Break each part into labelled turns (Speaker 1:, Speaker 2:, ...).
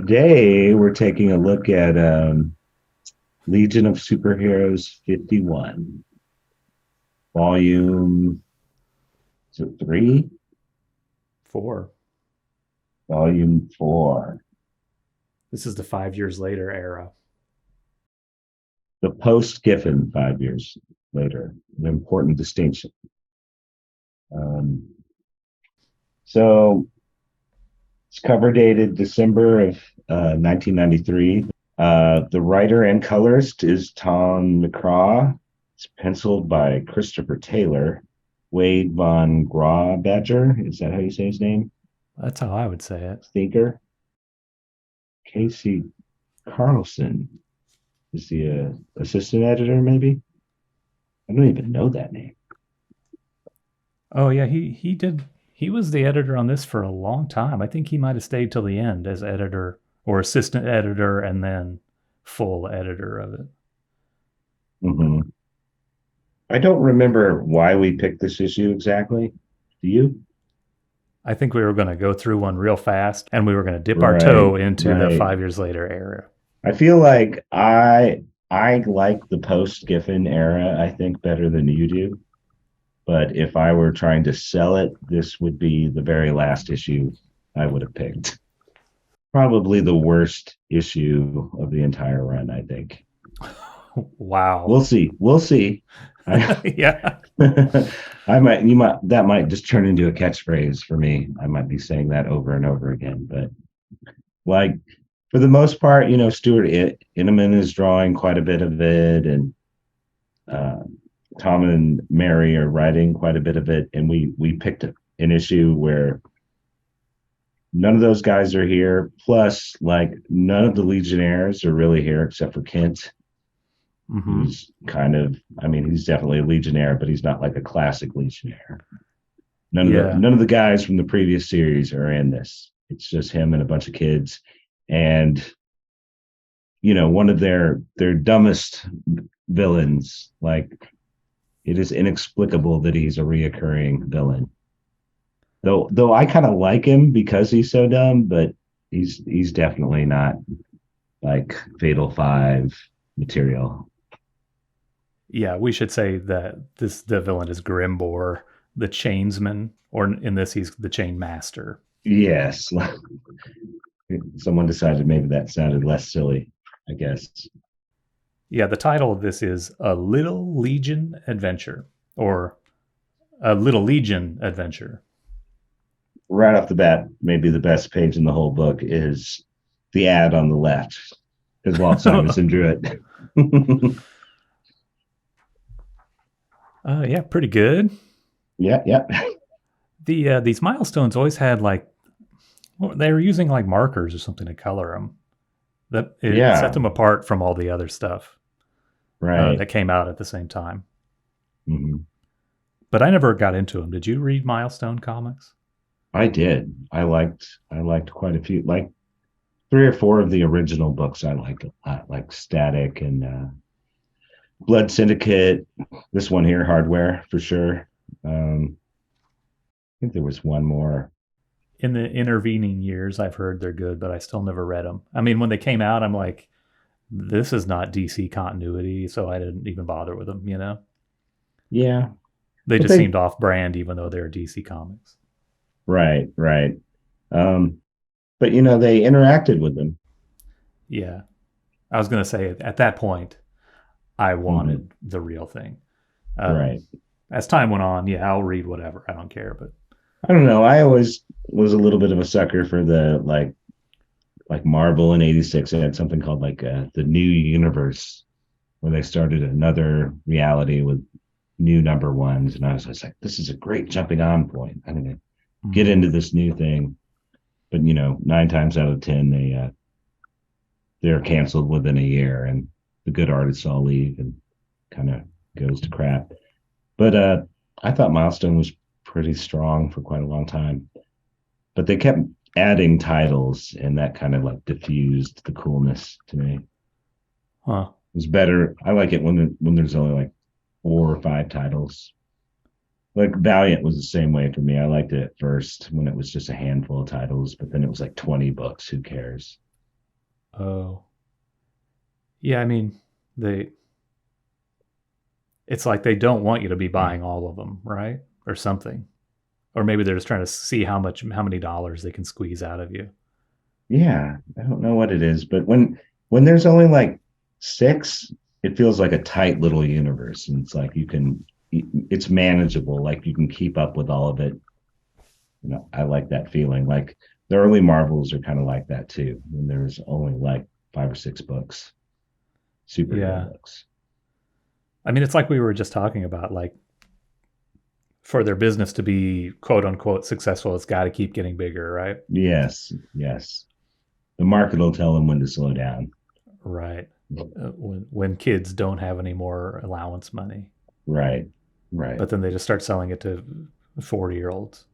Speaker 1: Today we're taking a look at Legion of Superheroes 51, volume, is it three?
Speaker 2: Four.
Speaker 1: Volume four.
Speaker 2: This is the 5 years later era.
Speaker 1: The post Giffen 5 years later, an important distinction. Um, so it's cover dated December of 1993. The writer and colorist is Tom McCraw. It's penciled by Christopher Taylor. Wade von Grawbadger, is that how you say his name?
Speaker 2: That's how I would say it.
Speaker 1: Thinker. Casey Carlson is the assistant editor, maybe? I don't even know that name.
Speaker 2: Oh yeah, he did. He was the editor on this for a long time. I think he might have stayed till the end as editor or assistant editor, and then full editor of it.
Speaker 1: Mm-hmm. I don't remember why we picked this issue exactly. Do you?
Speaker 2: I think we were going to go through one real fast, and we were going to dip our
Speaker 1: Right,
Speaker 2: toe into the
Speaker 1: right.
Speaker 2: 5 years later era.
Speaker 1: I feel like I like the post Giffen era, I think, better than you do. But if I were trying to sell it, this would be the very last issue I would have picked. Probably the worst issue of the entire run, I think.
Speaker 2: Wow.
Speaker 1: We'll see. We'll see. I,
Speaker 2: Yeah.
Speaker 1: that might just turn into a catchphrase for me. I might be saying that over and over again. But like for the most part, Stuart Inneman is drawing quite a bit of it, and uh, Tom and Mary are writing quite a bit of it. And we picked an issue where none of those guys are here. Plus, like none of the Legionnaires are really here except for Kent.
Speaker 2: Mm-hmm.
Speaker 1: Who's kind of, I mean, he's definitely a Legionnaire, but he's not like a classic Legionnaire.
Speaker 2: Yeah.
Speaker 1: None of the guys from the previous series are in this. It's just him and a bunch of kids, and one of their dumbest villains. Like it is inexplicable that he's a reoccurring villain. Though I kind of like him because he's so dumb, but he's definitely not like Fatal Five material.
Speaker 2: Yeah, we should say that the villain is Grimbor, the chainsman, or in this he's the chain master.
Speaker 1: Yes, someone decided maybe that sounded less silly, I guess.
Speaker 2: Yeah, the title of this is A Little Legion Adventure, or A Little Legion Adventure.
Speaker 1: Right off the bat, maybe the best page in the whole book is the ad on the left, because Walt Simonson drew it.
Speaker 2: Yeah, pretty good.
Speaker 1: Yeah, yeah.
Speaker 2: These milestones always had they were using like markers or something to color them. That it set
Speaker 1: Yeah,
Speaker 2: them apart from all the other stuff
Speaker 1: right.
Speaker 2: that came out at the same time.
Speaker 1: Mhm.
Speaker 2: But I never got into them. Did you read Milestone comics?
Speaker 1: I did. I liked quite a few, like three or four of the original books I liked a lot, like Static and Blood Syndicate. This one here, Hardware, for sure. I think there was one more.
Speaker 2: In the intervening years, I've heard they're good, but I still never read them. I mean, when they came out, I'm like, this is not DC continuity, so I didn't even bother with them.
Speaker 1: Yeah,
Speaker 2: They
Speaker 1: but
Speaker 2: just
Speaker 1: they
Speaker 2: seemed off brand, even though they're DC comics.
Speaker 1: right, right. Um, but they interacted with them.
Speaker 2: Yeah, I was gonna say at that point, I
Speaker 1: Mhm.
Speaker 2: wanted the real thing. Um,
Speaker 1: Right.
Speaker 2: as time went on, yeah, I'll read whatever. I don't care. But
Speaker 1: I don't know. I always was a little bit of a sucker for the like Marvel in '86. They had something called like the New Universe, where they started another reality with new number ones, and I was just like, this is a great jumping on point. I'm gonna get
Speaker 2: mm-hmm.
Speaker 1: into this new thing. But 9 times out of 10, they're canceled within a year, and the good artists all leave and kind of goes to crap. But I thought Milestone was pretty strong for quite a long time. But they kept adding titles, and that kind of like diffused the coolness to me. It
Speaker 2: Huh.
Speaker 1: was better. I like it when there's only like 4 or 5 titles. Like Valiant was the same way for me. I liked it at first when it was just a handful of titles, but then it was like 20 books. Who cares?
Speaker 2: Oh, yeah. I mean, they. It's like they don't want you to be buying all of them, right? Or something. Or maybe they're just trying to see how many dollars they can squeeze out of you.
Speaker 1: Yeah, I don't know what it is, but when there's only like six, it feels like a tight little universe, and it's like it's manageable. Like you can keep up with all of it. I like that feeling. Like the early Marvels are kind of like that too. When there's only like 5 or 6 books, superhero
Speaker 2: Yeah.
Speaker 1: books.
Speaker 2: I mean, it's like we were just talking about, like, for their business to be quote unquote successful, it's got to keep getting bigger, right?
Speaker 1: Yes, yes. The market will tell them when to slow down.
Speaker 2: Right. When kids don't have any more allowance money,
Speaker 1: Right, right.
Speaker 2: but then they just start selling it to 40-year-olds.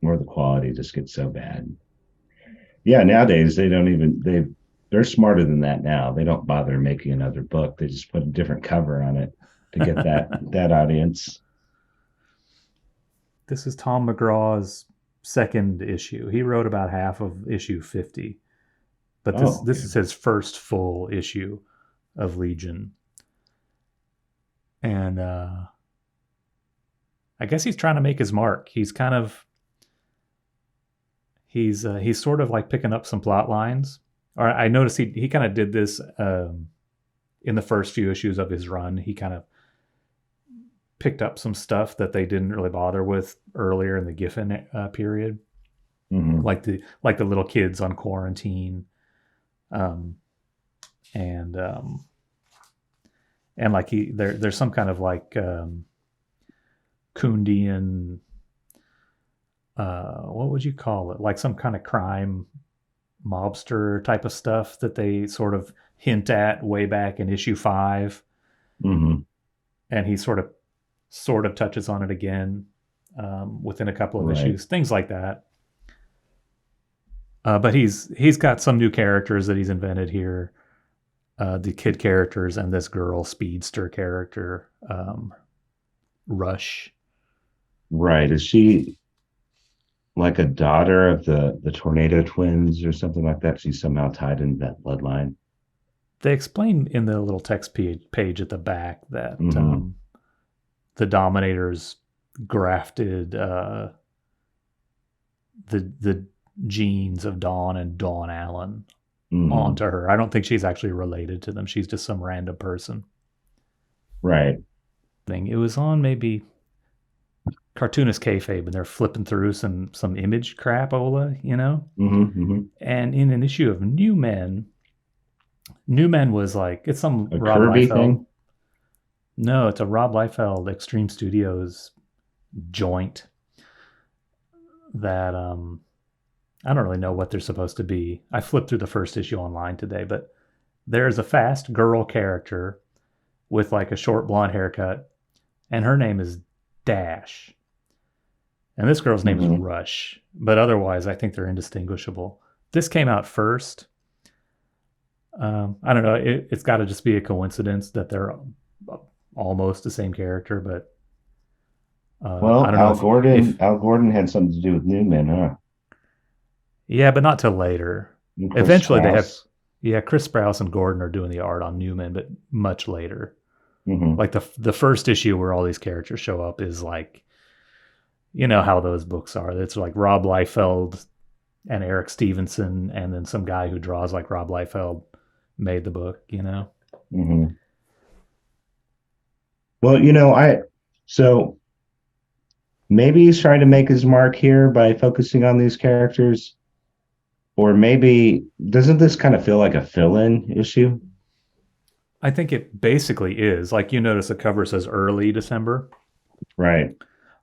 Speaker 1: Or the quality just gets so bad. Yeah, nowadays they don't even they're smarter than that now. They don't bother making another book. They just put a different cover on it to get that audience.
Speaker 2: This is Tom McCraw's second issue. He wrote about half of issue 50, but this
Speaker 1: Oh,
Speaker 2: this is his first full issue of Legion, and I guess he's trying to make his mark. He's sort of like picking up some plot lines. Or I noticed he kind of did this in the first few issues of his run. He kind of picked up some stuff that they didn't really bother with earlier in the Giffen period,
Speaker 1: mm-hmm.
Speaker 2: like the little kids on quarantine, and like there's some kind of like Kundian, what would you call it? Like some kind of crime mobster type of stuff that they sort of hint at way back in issue 5,
Speaker 1: Mm-hmm.
Speaker 2: and he sort of touches on it again within a couple of
Speaker 1: Right.
Speaker 2: issues, things like that. But he's got some new characters that he's invented here. The kid characters and this girl speedster character, Rush.
Speaker 1: Right. Is she like a daughter of the tornado twins or something like that? She's somehow tied into that bloodline.
Speaker 2: They explain in the little text page at the back that
Speaker 1: Mm-hmm.
Speaker 2: the Dominators grafted the genes of Dawn and Dawn Allen
Speaker 1: Mm-hmm.
Speaker 2: onto her. I don't think she's actually related to them. She's just some random person.
Speaker 1: Right.
Speaker 2: It was on maybe Cartoonist Kayfabe, and they're flipping through some image crapola,
Speaker 1: Mm-hmm. Mm-hmm.
Speaker 2: And in an issue of New Men was like, it's some
Speaker 1: A
Speaker 2: Rob
Speaker 1: Kirby
Speaker 2: Liefeld.
Speaker 1: thing?
Speaker 2: No, it's a Rob Liefeld Extreme Studios joint that I don't really know what they're supposed to be. I flipped through the first issue online today, but there's a fast girl character with like a short blonde haircut, and her name is Dash. And this girl's name
Speaker 1: Mm-hmm.
Speaker 2: is Rush, but otherwise I think they're indistinguishable. This came out first. I don't know. It's got to just be a coincidence that they're almost the same character, but
Speaker 1: Well,
Speaker 2: I don't know
Speaker 1: Al Gordon had something to do with Newman, huh?
Speaker 2: yeah, but not till later.
Speaker 1: And Chris
Speaker 2: Eventually they have,
Speaker 1: Sprouse.
Speaker 2: yeah, Chris Sprouse and Gordon are doing the art on Newman, but much later.
Speaker 1: Mm-hmm.
Speaker 2: Like the first issue where all these characters show up is like, you know how those books are. It's like Rob Liefeld and Eric Stevenson, and then some guy who draws like Rob Liefeld made the book,
Speaker 1: Mm-hmm. Well, so maybe he's trying to make his mark here by focusing on these characters, or maybe doesn't this kind of feel like a fill-in issue?
Speaker 2: I think it basically is. Like, you notice the cover says early December.
Speaker 1: Right.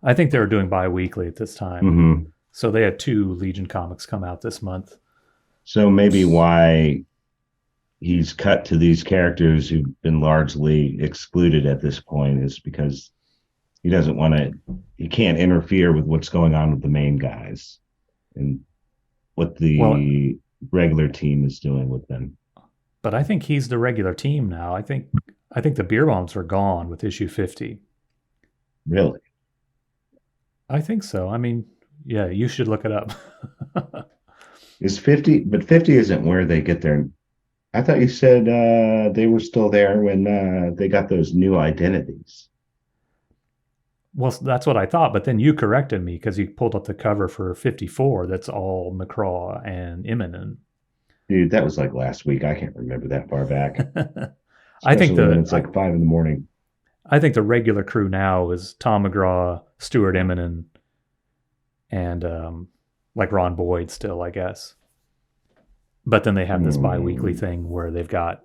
Speaker 2: I think they were doing bi-weekly at this time.
Speaker 1: Mm-hmm.
Speaker 2: So they had 2 Legion comics come out this month.
Speaker 1: So maybe why he's cut to these characters who've been largely excluded at this point is because he doesn't want to, he can't interfere with what's going on with the main guys and what the regular team is doing with them.
Speaker 2: But I think he's the regular team now. I think the beer bombs are gone with issue 50.
Speaker 1: Really?
Speaker 2: I think so. I mean, yeah, you should look it up.
Speaker 1: Is 50, but 50 isn't where they get their I thought you said they were still there when they got those new identities.
Speaker 2: Well, that's what I thought, but then you corrected me because you pulled up the cover for 54. That's all McCraw and Immonen.
Speaker 1: Dude, that was like last week. I can't remember that far back,
Speaker 2: I think
Speaker 1: especially when it's like 5 in the morning.
Speaker 2: I think the regular crew now is Tom McCraw, Stuart Immonen, and like Ron Boyd still, I guess. But then they have this bi-weekly
Speaker 1: Hmm.
Speaker 2: thing where they've got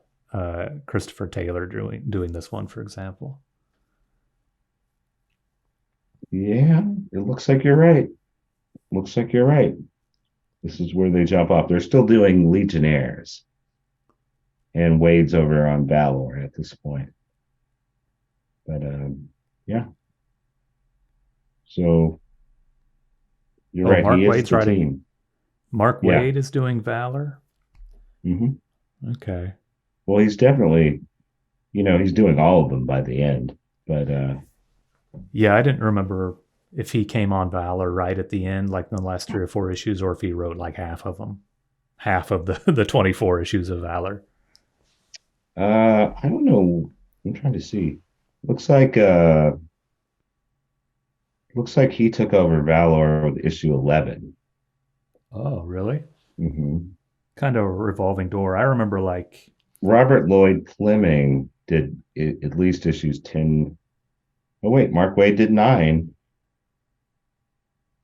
Speaker 2: Christopher Taylor doing this one, for example.
Speaker 1: Yeah, it looks like you're right. Looks like you're right. This is where they jump off. They're still doing Legionnaires, and Wade's over on Valor at this point. But yeah, so you're
Speaker 2: Oh,
Speaker 1: right. He
Speaker 2: Mark
Speaker 1: is
Speaker 2: Wade's
Speaker 1: the
Speaker 2: writing.
Speaker 1: team.
Speaker 2: Mark
Speaker 1: Yeah.
Speaker 2: Wade is doing Valor.
Speaker 1: Hmm.
Speaker 2: Okay.
Speaker 1: Well, he's definitely, he's doing all of them by the end. But
Speaker 2: Yeah, I didn't remember if he came on Valor right at the end, like in the last 3 or 4 issues, or if he wrote like half of them, half of the 24 issues of Valor.
Speaker 1: I don't know. I'm trying to see. Looks like he took over Valor with issue 11.
Speaker 2: Oh, really?
Speaker 1: Hmm.
Speaker 2: Kind of a revolving door. I remember like,
Speaker 1: Robert Lloyd Fleming did at least issues 10. Oh, wait, Mark Wade did 9.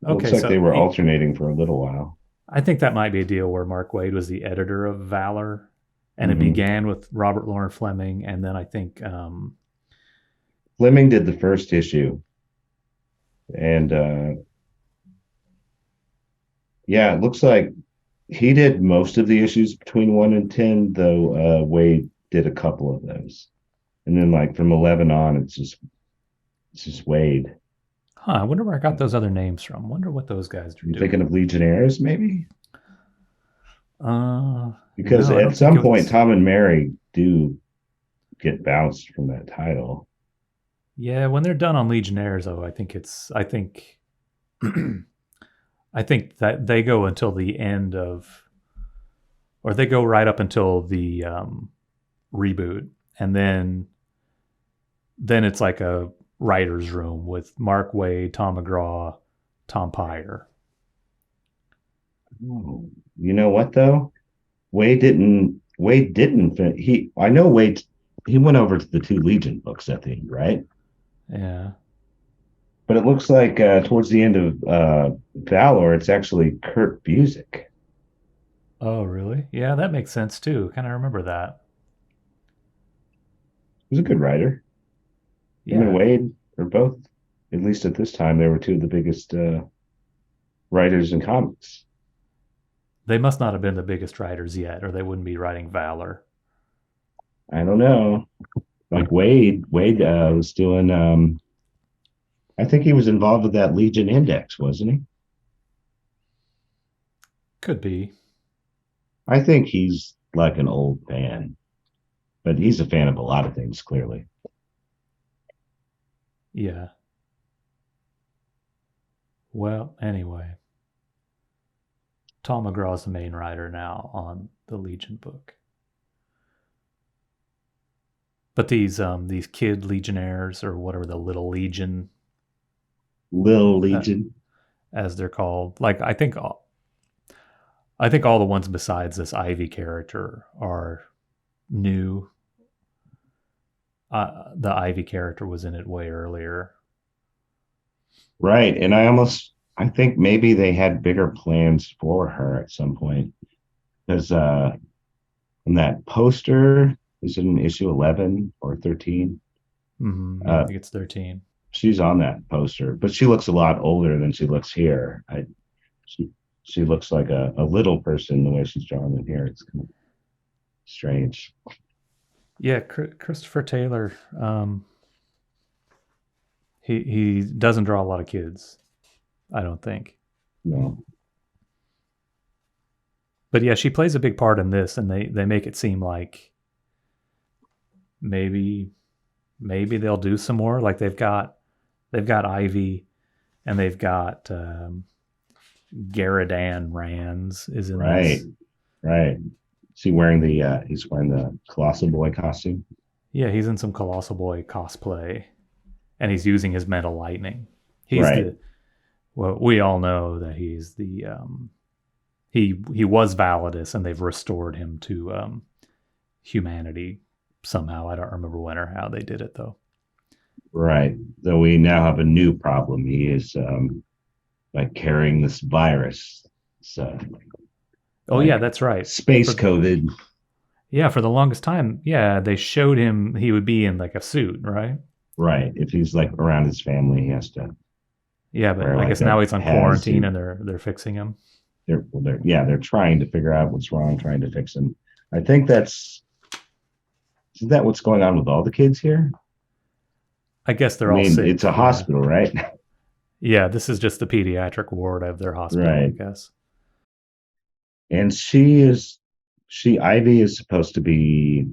Speaker 1: It looks
Speaker 2: okay,
Speaker 1: like they
Speaker 2: so
Speaker 1: were alternating for a little while.
Speaker 2: I think that might be a deal where Mark Wade was the editor of Valor, and it
Speaker 1: Hmm.
Speaker 2: began with Robert Lauren Fleming, and then I think,
Speaker 1: Fleming did the first issue, and yeah, it looks like he did most of the issues between 1 and 10, though Wade did a couple of those, and then like from 11 on, it's just Wade.
Speaker 2: I wonder where I got those other names from. Wonder what those guys are
Speaker 1: You thinking
Speaker 2: doing.
Speaker 1: of Legionnaires, maybe? Because
Speaker 2: No, I
Speaker 1: at
Speaker 2: don't think
Speaker 1: some
Speaker 2: it
Speaker 1: point,
Speaker 2: was.
Speaker 1: Tom and Mary do get bounced from that title.
Speaker 2: Yeah, when they're done on Legionnaires, though, I think it's. I think that they go until the end of, or they go right up until the reboot, and then it's like a writer's room with Mark Wade, Tom McCraw, Tom Pyre.
Speaker 1: Oh, you know what though? Wade didn't he I know Wade he went over to the two Legion books at the end, right?
Speaker 2: Yeah.
Speaker 1: But it looks like towards the end of Valor, it's actually Kurt Busiek.
Speaker 2: Oh, really? Yeah, that makes sense too. Kind of remember that.
Speaker 1: He was a good writer. Him and
Speaker 2: Yeah.
Speaker 1: Wade are both, at least at this time, they were two of the biggest writers in comics.
Speaker 2: They must not have been the biggest writers yet, or they wouldn't be writing Valor.
Speaker 1: I don't know. Like Wade was doing. I think he was involved with that Legion Index, wasn't he?
Speaker 2: Could be.
Speaker 1: I think he's like an old fan, but he's a fan of a lot of things, clearly.
Speaker 2: Yeah. Well, anyway, Tom McGraw's the main writer now on the Legion book. But these kid legionnaires or whatever the little legion
Speaker 1: Lil
Speaker 2: uh,
Speaker 1: Legion.
Speaker 2: as they're called, like I think all the ones besides this Ivy character are new. The Ivy character was in it way earlier.
Speaker 1: Right. And I think maybe they had bigger plans for her at some point. Because in that poster, is it in issue 11 or 13?
Speaker 2: Yeah, I
Speaker 1: Uh,
Speaker 2: think it's 13.
Speaker 1: she's on that poster, but she looks a lot older than she looks here. She, she looks like a little person the way she's drawn in here. It's kind of strange.
Speaker 2: Yeah, Christopher Taylor. He doesn't draw a lot of kids. I don't think.
Speaker 1: No.
Speaker 2: But yeah, she plays a big part in this, and they make it seem like maybe they'll do some more. Like they've got Ivy, and they've got Garadan Rands is in
Speaker 1: Right.
Speaker 2: this.
Speaker 1: Right. Is he wearing the? He's wearing the Colossal Boy costume.
Speaker 2: Yeah, he's in some Colossal Boy cosplay, and he's using his mental lightning. He's
Speaker 1: Right.
Speaker 2: the well, we all know that he's the he was Validus, and they've restored him to humanity somehow. I don't remember when or how they did it though.
Speaker 1: Right. Though we now have a new problem. He is like carrying this virus. So
Speaker 2: Oh yeah,
Speaker 1: like
Speaker 2: that's right.
Speaker 1: space
Speaker 2: For
Speaker 1: COVID.
Speaker 2: yeah, for the longest time, yeah, they showed him he would be in like a suit, right?
Speaker 1: Right. If he's like around his family, he has to
Speaker 2: Yeah, but
Speaker 1: wear
Speaker 2: I
Speaker 1: like
Speaker 2: guess
Speaker 1: a
Speaker 2: now he's on
Speaker 1: has
Speaker 2: quarantine
Speaker 1: suit.
Speaker 2: and they're fixing him.
Speaker 1: They're trying to figure out what's wrong, trying to fix him. I think that's isn't that what's going on with all the kids here?
Speaker 2: I guess
Speaker 1: I
Speaker 2: they're all
Speaker 1: mean, it's
Speaker 2: sick.
Speaker 1: a
Speaker 2: Yeah,
Speaker 1: hospital, right?
Speaker 2: yeah. This is just the pediatric ward of their hospital, I
Speaker 1: Right.
Speaker 2: guess.
Speaker 1: And she Ivy is supposed to be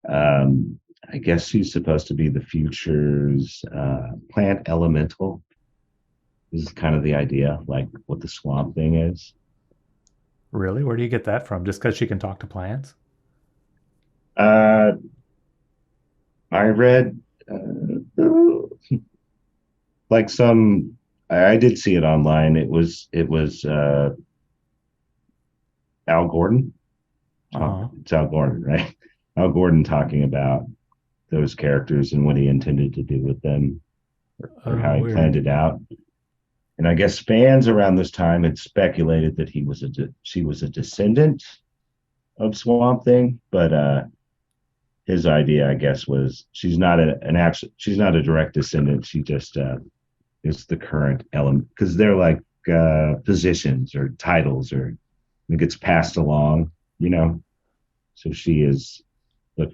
Speaker 1: I guess she's supposed to be the future's plant elemental. This is kind of the idea, like what the swamp thing is.
Speaker 2: Really? Where do you get that from? Just because she can talk to plants?
Speaker 1: Uh, I read like some. I did see it online. It was Al Gordon.
Speaker 2: Uh huh.
Speaker 1: It's Al Gordon, right? Al Gordon talking about those characters and what he intended to do with them, or how
Speaker 2: Oh,
Speaker 1: he
Speaker 2: weird.
Speaker 1: planned it out. And I guess fans around this time had speculated that she was a descendant of Swamp Thing, but his idea, I guess, was she's not a direct descendant. She just is the current element because they're like positions or titles, or it gets passed along, you know. So she is the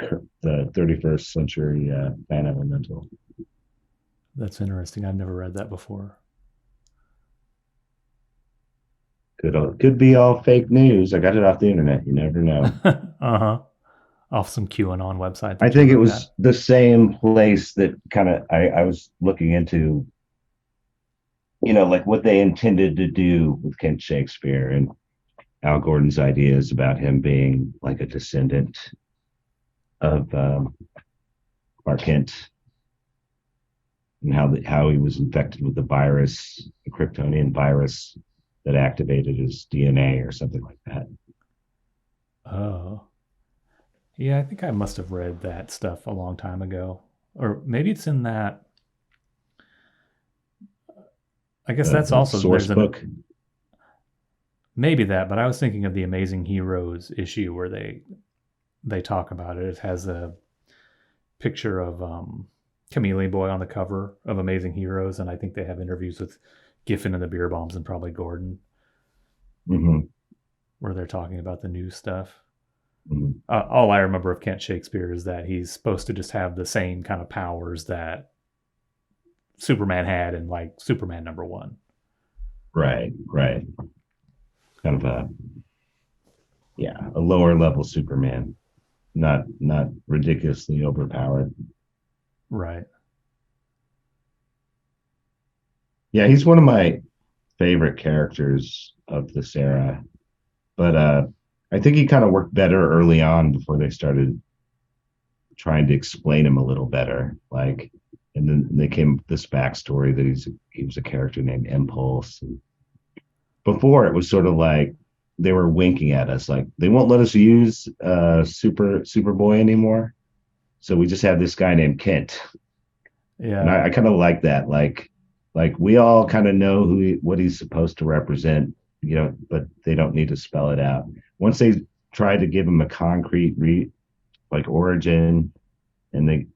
Speaker 1: 31st century fan elemental.
Speaker 2: That's interesting. I've never read that before.
Speaker 1: Could be all fake news. I got it off the internet. You never know.
Speaker 2: Uh huh. Off some QAnon website
Speaker 1: I
Speaker 2: that you
Speaker 1: think it
Speaker 2: looked at.
Speaker 1: was the same place that kind of I was looking into, like what they intended to do with Kent Shakespeare and Al Gordon's ideas about him being like a descendant of Clark Kent, and how he was infected with the virus, the Kryptonian virus that activated his DNA or something like that.
Speaker 2: Oh. Yeah, I think I must have read that stuff a long time ago. Or maybe it's in that. I guess that's
Speaker 1: The
Speaker 2: also,
Speaker 1: source
Speaker 2: there's an,
Speaker 1: book.
Speaker 2: maybe that, but I was thinking of the Amazing Heroes issue where they talk about it. It has a picture of Chameleon Boy on the cover of Amazing Heroes, and I think they have interviews with Giffen and the Beer Bombs and probably Gordon,
Speaker 1: Mm-hmm.
Speaker 2: where they're talking about the new stuff.
Speaker 1: Mm-hmm.
Speaker 2: All I remember of Kent Shakespeare is that he's supposed to just have the same kind of powers that Superman had in like Superman #1.
Speaker 1: Right, right. Kind of a lower level Superman, not ridiculously overpowered.
Speaker 2: Right.
Speaker 1: Yeah, he's one of my favorite characters of this era, but I think he kind of worked better early on before they started trying to explain him a little better. Like, and then they came up with this backstory that he was a character named Impulse. And before it was sort of like they were winking at us, like they won't let us use Superboy anymore. So we just have this guy named Kent, and
Speaker 2: Yeah.
Speaker 1: I kind of like that. Like we all kind of know what he's supposed to represent, but they don't need to spell it out. Once they try to give him a concrete like origin, and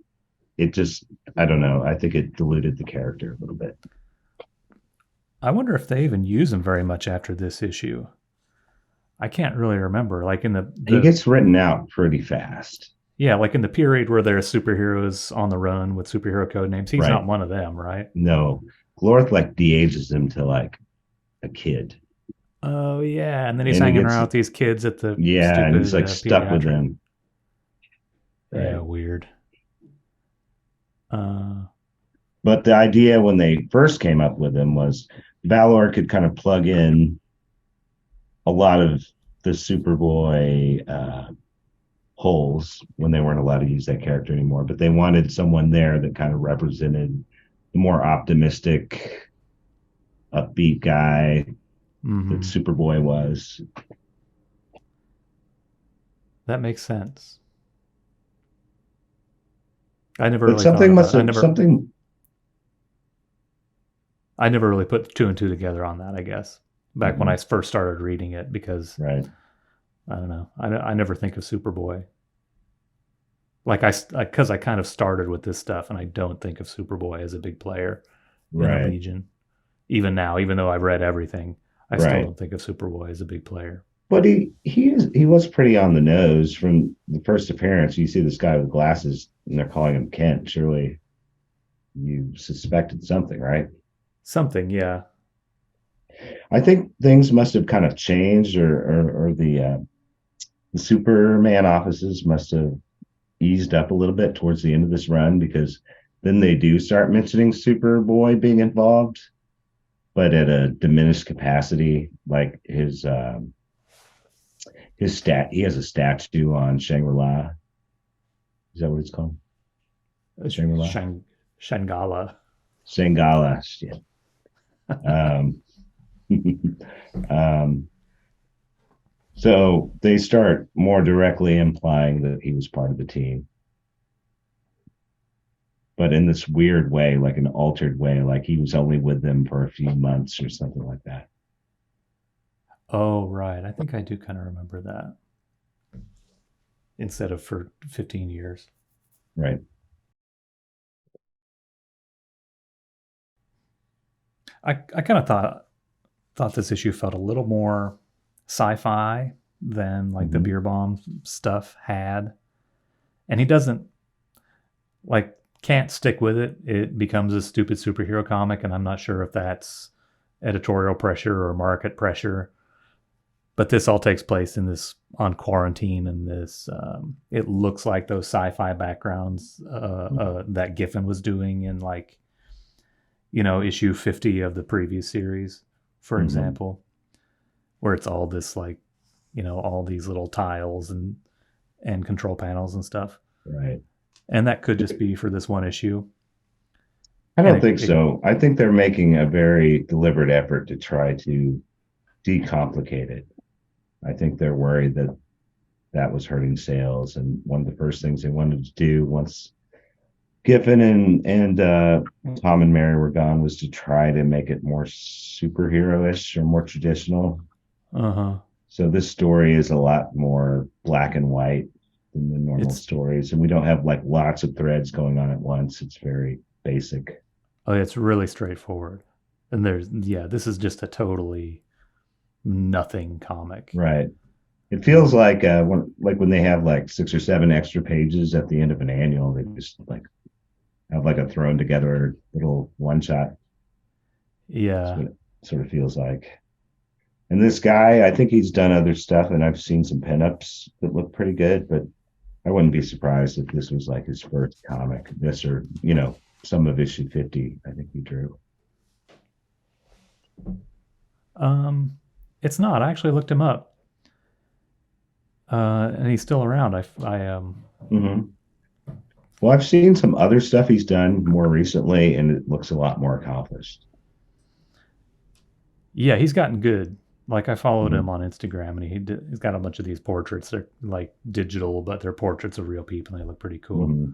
Speaker 1: it just, I don't know. I think it diluted the character a little bit.
Speaker 2: I wonder if they even use him very much after this issue. I can't really remember. Like in
Speaker 1: He
Speaker 2: the
Speaker 1: gets written out pretty fast,
Speaker 2: yeah, like in the period where there are superheroes on the run with superhero code names, he's
Speaker 1: right?
Speaker 2: not one of them, right?
Speaker 1: No, Glorth like de-ages him to like a kid,
Speaker 2: Oh yeah, and then he's
Speaker 1: and he
Speaker 2: hanging around
Speaker 1: gets
Speaker 2: with these kids at the
Speaker 1: yeah, and he's
Speaker 2: stupid
Speaker 1: like stuck with
Speaker 2: pediatric.
Speaker 1: them,
Speaker 2: Yeah,
Speaker 1: right?
Speaker 2: weird. Uh,
Speaker 1: But the idea when they first came up with him was Valor could kind of plug in a lot of the Superboy holes when they weren't allowed to use that character anymore. But they wanted someone there that kind of represented the more optimistic, upbeat guy that
Speaker 2: Mm-hmm.
Speaker 1: Superboy was.
Speaker 2: That makes sense. I never
Speaker 1: But
Speaker 2: really thought
Speaker 1: something must
Speaker 2: about it.
Speaker 1: have something.
Speaker 2: I never really put two and two together on that, I guess. Back when I
Speaker 1: Mhm,
Speaker 2: first started reading it, because
Speaker 1: right,
Speaker 2: I don't know. I never think of Superboy. Like because I kind of started with this stuff, and I don't think of Superboy as a big player in the
Speaker 1: right,
Speaker 2: Legion. Even now, even though I've read everything, I still
Speaker 1: right.
Speaker 2: don't think of Superboy as a big player.
Speaker 1: But he was pretty on the nose from the first appearance. You see this guy with glasses, and they're calling him Kent. Surely you suspected something, right?
Speaker 2: Something, yeah.
Speaker 1: I think things must have kind of changed, or the Superman offices must have eased up a little bit towards the end of this run because then they do start mentioning Superboy being involved, but at a diminished capacity. Like his stat, he has a statue on Shangri-La. Is that what it's called? Shangri-La,
Speaker 2: Shangala.
Speaker 1: Shangala. Shit. Um, um, so they start more directly implying that he was part of the team, but in this weird way, like an altered way, like he was only with them for a few months or something like that.
Speaker 2: Oh, right. I think I do kind of remember that, instead of for 15 years.
Speaker 1: Right.
Speaker 2: I kind of thought this issue felt a little more sci-fi than like the
Speaker 1: Mm-hmm.
Speaker 2: beer bomb stuff had. And he doesn't like can't stick with it. It becomes a stupid superhero comic, and I'm not sure if that's editorial pressure or market pressure. But this all takes place in this on quarantine, and this it looks like those sci-fi backgrounds that Giffen was doing in, like, issue 50 of the previous series, for
Speaker 1: Mm-hmm.
Speaker 2: example, where it's all this, like, all these little tiles and control panels and stuff.
Speaker 1: Right.
Speaker 2: And that could just be for this one issue.
Speaker 1: I
Speaker 2: And
Speaker 1: don't think so. I think they're making a very deliberate effort to try to decomplicate it. I think they're worried that that was hurting sales, and one of the first things they wanted to do once Giffen and Tom and Mary were gone was to try to make it more superhero-ish or more traditional.
Speaker 2: uh-huh.
Speaker 1: So this story is a lot more black and white than the normal
Speaker 2: It's
Speaker 1: stories, and we don't have like lots of threads going on at once. It's very basic.
Speaker 2: it's really straightforward. And this is just a totally nothing comic.
Speaker 1: Right. It
Speaker 2: And
Speaker 1: feels like when they have like 6 or 7 extra pages at the end of an annual, they just like have like a thrown together little one shot. That's
Speaker 2: yeah,
Speaker 1: what it sort of feels like. And this guy, I think he's done other stuff, and I've seen some pinups that look pretty good, but I wouldn't be surprised if this was like his first comic. This or, some of issue 50, I think he drew.
Speaker 2: um, it's not. I actually looked him up, and he's still around.
Speaker 1: Mm-hmm. Well, I've seen some other stuff he's done more recently, and it looks a lot more accomplished.
Speaker 2: Yeah, he's gotten good. Like, I followed
Speaker 1: Mm-hmm.
Speaker 2: him on Instagram, and he's got a bunch of these portraits. They're like digital, but they're portraits of real people, and they look pretty cool.
Speaker 1: Mm-hmm.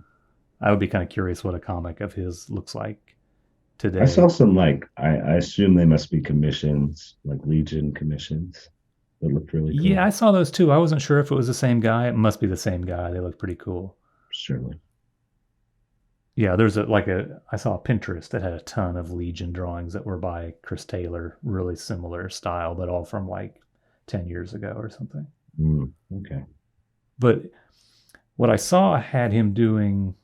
Speaker 2: I would be kind of curious what a comic of his looks like
Speaker 1: I saw
Speaker 2: today.
Speaker 1: some like I assume they must be commissions, like Legion commissions. That looked really
Speaker 2: Yeah,
Speaker 1: cool.
Speaker 2: I saw those too. I wasn't sure if it was the same guy. It must be the same guy. They look pretty cool.
Speaker 1: Certainly.
Speaker 2: Yeah, I saw a Pinterest that had a ton of Legion drawings that were by Chris Taylor, really similar style, but all from like 10 years ago or something.
Speaker 1: Okay.
Speaker 2: But what I saw had him doing,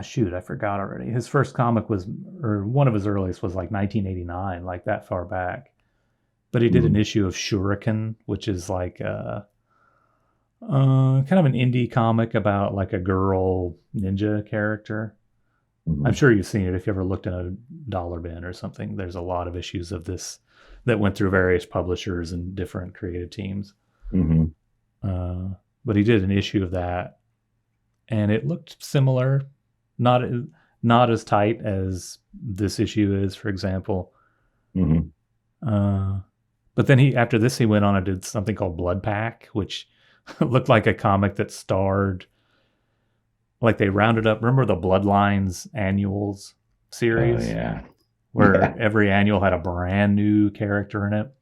Speaker 2: shoot, I forgot already. His first comic was, or one of his earliest was like 1989, like that far back. But he did an
Speaker 1: Mm,
Speaker 2: issue of Shuriken, which is like kind of an indie comic about like a girl ninja character. I'm sure you've seen it if you ever looked in a dollar bin or something. There's a lot of issues of this that went through various publishers and different creative teams.
Speaker 1: Mm-hmm.
Speaker 2: But he did an issue of that, and it looked similar, not as tight as this issue is, for example.
Speaker 1: Mm-hmm.
Speaker 2: But then after this he went on and did something called Blood Pack, which looked like a comic that starred, like they rounded up. Remember the Bloodlines annuals series?
Speaker 1: Oh, yeah.
Speaker 2: Where every annual had a brand new character in it.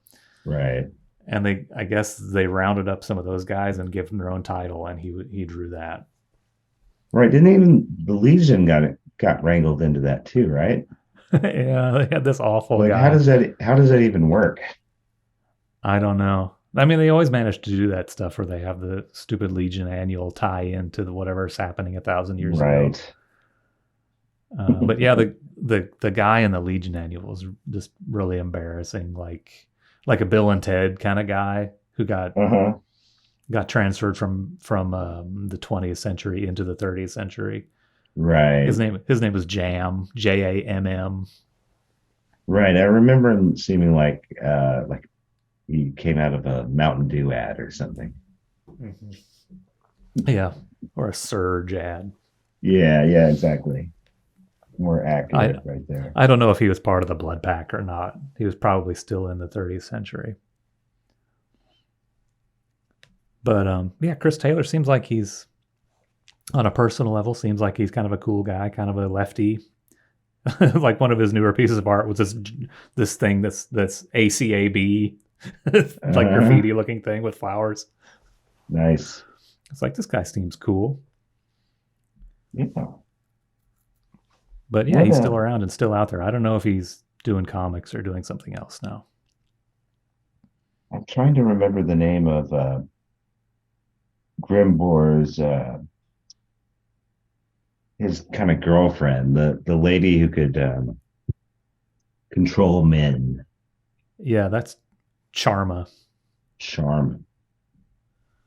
Speaker 1: Right.
Speaker 2: And I guess they rounded up some of those guys and gave them their own title, and he drew that.
Speaker 1: Right. Didn't even the Legion got wrangled into that too, right?
Speaker 2: Yeah, they had this awful guy.
Speaker 1: How does that even work?
Speaker 2: I don't know. I mean, they always manage to do that stuff where they have the stupid Legion annual tie into whatever's happening 1,000 years ago.
Speaker 1: Right.
Speaker 2: But yeah, the guy in the Legion annual was just really embarrassing, like a Bill and Ted kind of guy who got transferred from the 20th century into the 30th century.
Speaker 1: Right.
Speaker 2: His name was Jam, Jamm.
Speaker 1: Right. I remember him seeming like he came out of a Mountain Dew ad or something.
Speaker 2: Mm-hmm. Yeah, or a Surge ad.
Speaker 1: Yeah, exactly. More accurate right there.
Speaker 2: I don't know if he was part of the Blood Pack or not. He was probably still in the 30th century. But yeah, Chris Taylor seems like he's, on a personal level, seems like he's kind of a cool guy, kind of a lefty. Like one of his newer pieces of art was this thing that's ACAB, like graffiti looking thing with flowers.
Speaker 1: Nice.
Speaker 2: It's like, this guy seems cool.
Speaker 1: Yeah.
Speaker 2: But yeah, he's still around and still out there. I don't know if he's doing comics or doing something else now.
Speaker 1: I'm trying to remember the name of Grimbore's his kind of girlfriend, the lady who could control men.
Speaker 2: Yeah, that's Charm.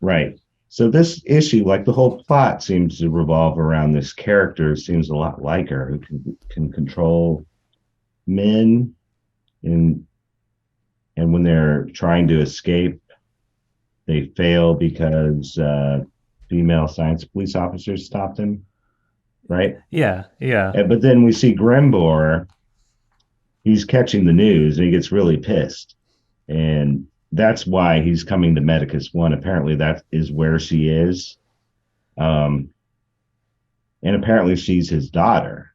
Speaker 1: Right. So this issue, like the whole plot, seems to revolve around this character. Seems a lot like her, who can control men, and when they're trying to escape, they fail because female science police officers stopped them. Right.
Speaker 2: Yeah.
Speaker 1: But then we see Grimbore. He's catching the news and he gets really pissed, and that's why he's coming to Medicus 1. Apparently that is where she is. And apparently she's his daughter.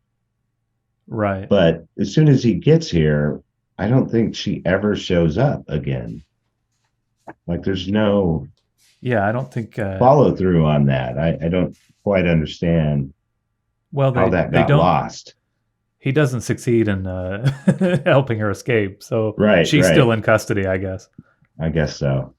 Speaker 2: Right.
Speaker 1: But as soon as he gets here, I don't think she ever shows up again. Like there's no
Speaker 2: I don't think
Speaker 1: follow through on that. I don't quite understand how that got lost.
Speaker 2: He doesn't succeed in helping her escape. So she's still in custody, I guess.
Speaker 1: I guess so.